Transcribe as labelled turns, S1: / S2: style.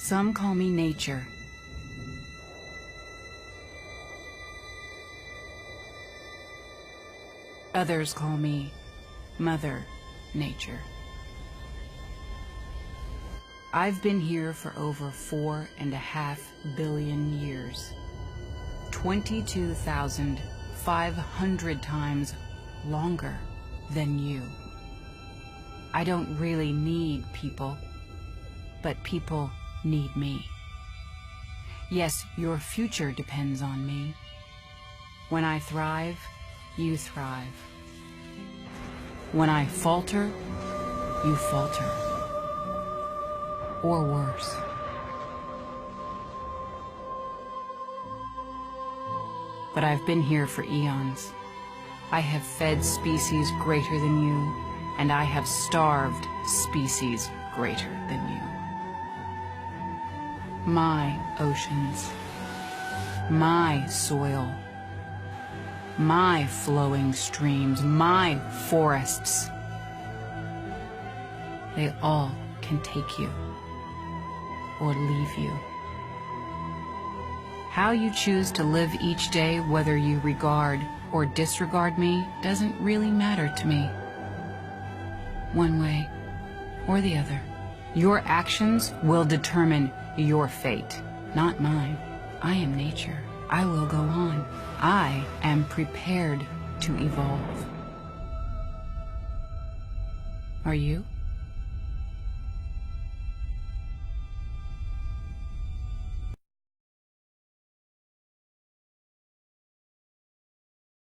S1: Some call me nature. Others call me Mother Nature. I've been here for over 4.5 billion years. 22,500 times longer than you. I don't really need people, but people need me. Yes, your future depends on me. When I thrive, you thrive. When I falter, you falter. Or worse. But I've been here for eons. I have fed species greater than you, and I have starved species greater than you. My oceans, my soil, my flowing streams, my forests, they all can take you or leave you. How you choose to live each day, whether you regard or disregard me, doesn't really matter to me. One way or the other. Your actions will determine your fate, not mine. I am nature. I will go on. I am prepared to evolve. Are you?